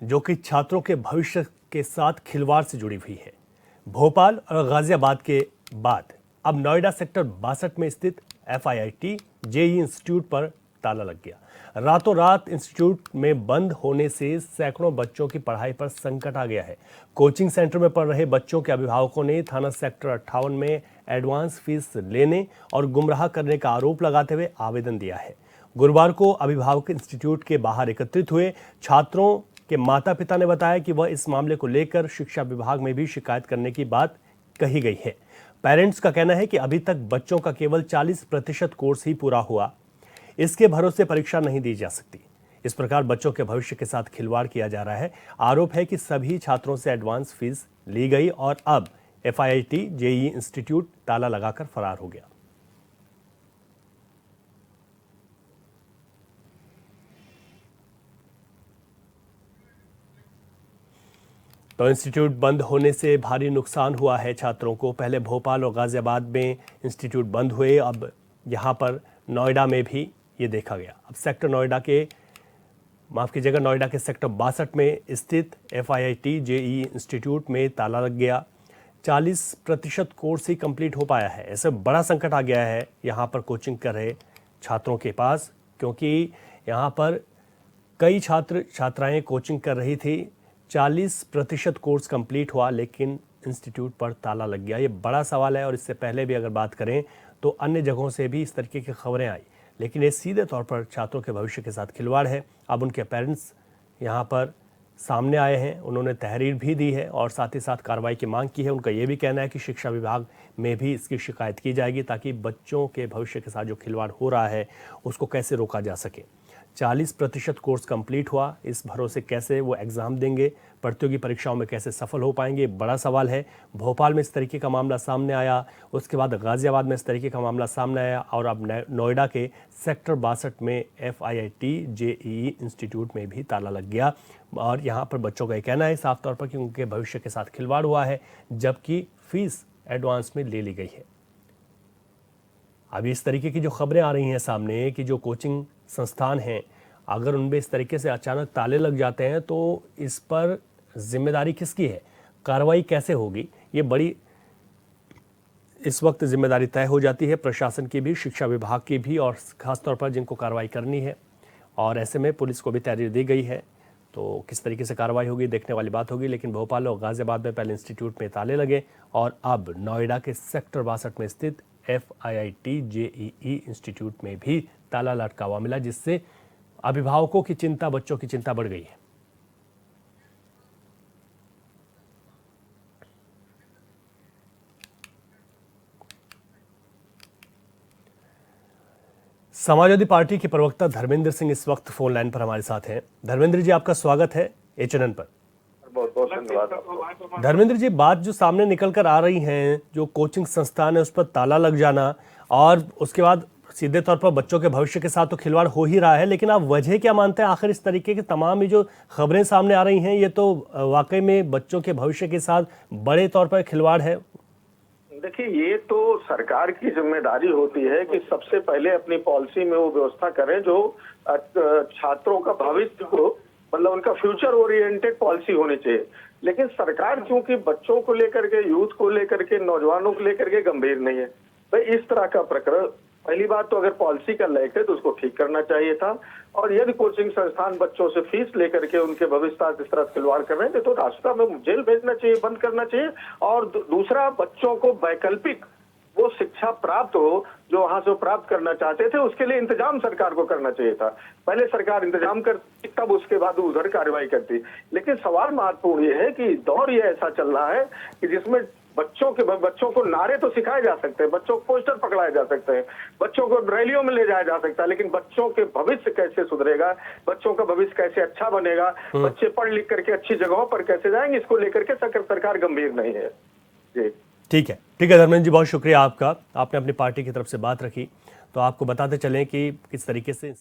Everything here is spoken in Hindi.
जो कि छात्रों के भविष्य के साथ खिलवाड़ से जुड़ी हुई है। भोपाल और गाजियाबाद के बाद अब नोएडा सेक्टर 62 में स्थित FIIT JEE इंस्टीट्यूट पर ताला लग गया। रातों रात इंस्टीट्यूट में बंद होने से सैकड़ों बच्चों की पढ़ाई पर संकट आ गया है। कोचिंग सेंटर में पढ़ रहे बच्चों के अभिभावकों ने थाना सेक्टर 58 में एडवांस फीस लेने और गुमराह करने का आरोप लगाते हुए आवेदन दिया है। गुरुवार को अभिभावक इंस्टीट्यूट के बाहर एकत्रित हुए। छात्रों के माता पिता ने बताया कि वह इस मामले को लेकर शिक्षा विभाग में भी शिकायत करने की बात कही गई है। पेरेंट्स का कहना है कि अभी तक बच्चों का केवल 40% कोर्स ही पूरा हुआ, इसके भरोसे परीक्षा नहीं दी जा सकती। इस प्रकार बच्चों के भविष्य के साथ खिलवाड़ किया जा रहा है। आरोप है कि सभी छात्रों से एडवांस फीस ली गई और अब FIIT JEE इंस्टीट्यूट ताला लगाकर फरार हो गया। तो इंस्टीट्यूट बंद होने से भारी नुकसान हुआ है छात्रों को। पहले भोपाल और गाजियाबाद में इंस्टीट्यूट बंद हुए, अब यहाँ पर नोएडा में भी ये देखा गया। अब सेक्टर नोएडा के नोएडा के सेक्टर 62 में स्थित FIIT JEE इंस्टीट्यूट में ताला लग गया। 40% कोर्स ही कंप्लीट हो पाया है। ऐसे बड़ा संकट आ गया है यहाँ पर कोचिंग कर रहे छात्रों के पास, क्योंकि यहाँ पर कई छात्राएं कोचिंग कर रही थी। 40% कोर्स कंप्लीट हुआ लेकिन इंस्टीट्यूट पर ताला लग गया। ये बड़ा सवाल है और इससे पहले भी अगर बात करें तो अन्य जगहों से भी इस तरीके की खबरें आई, लेकिन ये सीधे तौर पर छात्रों के भविष्य के साथ खिलवाड़ है। अब उनके पेरेंट्स यहाँ पर सामने आए हैं, उन्होंने तहरीर भी दी है और साथ ही साथ कार्रवाई की मांग की है। उनका ये भी कहना है कि शिक्षा विभाग में भी इसकी शिकायत की जाएगी ताकि बच्चों के भविष्य के साथ जो खिलवाड़ हो रहा है उसको कैसे रोका जा सके। 40% कोर्स कंप्लीट हुआ, इस भरोसे कैसे वो एग्ज़ाम देंगे, प्रतियोगी परीक्षाओं में कैसे सफल हो पाएंगे, बड़ा सवाल है। भोपाल में इस तरीके का मामला सामने आया, उसके बाद गाजियाबाद में इस तरीके का मामला सामने आया और अब नोएडा के सेक्टर 62 में FIIT JEE इंस्टीट्यूट में भी ताला लग गया। और यहाँ पर बच्चों का ये कहना है साफ तौर पर कि उनके भविष्य के साथ खिलवाड़ हुआ है, जबकि फीस एडवांस में ले ली गई है। अभी इस तरीके की जो खबरें आ रही हैं सामने कि जो कोचिंग संस्थान हैं, अगर उनमें इस तरीके से अचानक ताले लग जाते हैं तो इस पर जिम्मेदारी किसकी है, कार्रवाई कैसे होगी, ये बड़ी इस वक्त जिम्मेदारी तय हो जाती है प्रशासन की भी, शिक्षा विभाग की भी, और खासतौर पर जिनको कार्रवाई करनी है। और ऐसे में पुलिस को भी तहरीर दी गई है, तो किस तरीके से कार्रवाई होगी देखने वाली बात होगी। लेकिन भोपाल और गाजियाबाद में पहले इंस्टीट्यूट में ताले लगे और अब नोएडा के सेक्टर 62 में स्थित FIIT JEE इंस्टीट्यूट में भी ताला लटका हुआ मिला, जिससे अभिभावकों की चिंता, बच्चों की चिंता बढ़ गई है। समाजवादी पार्टी के प्रवक्ता धर्मेंद्र सिंह इस वक्त फोन लाइन पर हमारे साथ हैं। धर्मेंद्र जी, आपका स्वागत है HNN पर। बहुत बहुत धन्यवाद। धर्मेंद्र जी, बात जो सामने निकल कर आ रही हैं, जो कोचिंग संस्थान है उस पर ताला लग जाना और उसके बाद सीधे तौर पर बच्चों के भविष्य के साथ तो खिलवाड़ हो ही रहा है, लेकिन आप वजह क्या मानते हैं? आखिर इस तरीके की तमाम जो खबरें सामने आ रही हैं, ये तो वाकई में बच्चों के भविष्य के साथ बड़े तौर पर खिलवाड़ है। देखिए, ये तो सरकार की जिम्मेदारी होती है कि सबसे पहले अपनी पॉलिसी में वो व्यवस्था करें जो छात्रों का भविष्य को, मतलब उनका फ्यूचर ओरिएंटेड पॉलिसी होनी चाहिए। लेकिन सरकार क्योंकि बच्चों को लेकर के, यूथ को लेकर के, नौजवानों को लेकर के गंभीर नहीं है। भाई, इस तरह का प्रकरण, पहली बात तो अगर पॉलिसी का लैक है तो उसको ठीक करना चाहिए था। और यदि कोचिंग संस्थान बच्चों से फीस लेकर के उनके भविष्य साथ इस तरह खिलवाड़ कर रहे थे तो रास्ता में जेल भेजना चाहिए, बंद करना चाहिए। और दूसरा, बच्चों को वैकल्पिक वो शिक्षा प्राप्त हो जो वहां से प्राप्त करना चाहते थे, उसके लिए इंतजाम सरकार को करना चाहिए था। पहले सरकार इंतजाम करती, तब उसके बाद उधर कार्रवाई करती। लेकिन सवाल महत्वपूर्ण ये है कि दौर ये ऐसा चल रहा है कि जिसमें बच्चों को नारे तो सिखाए जा सकते हैं, बच्चों को पोस्टर पकड़ाए जा सकते हैं, बच्चों को रैलियों में ले जाया जा सकता है, लेकिन बच्चों के भविष्य कैसे सुधरेगा, बच्चों का भविष्य कैसे अच्छा बनेगा, बच्चे पढ़ लिख करके अच्छी जगहों पर कैसे जाएंगे, इसको लेकर के सरकार गंभीर नहीं है। जी ठीक है धर्मेंद्र जी, बहुत शुक्रिया आपका। आपने अपनी पार्टी की तरफ से बात रखी। तो आपको बताते चलें कि किस तरीके से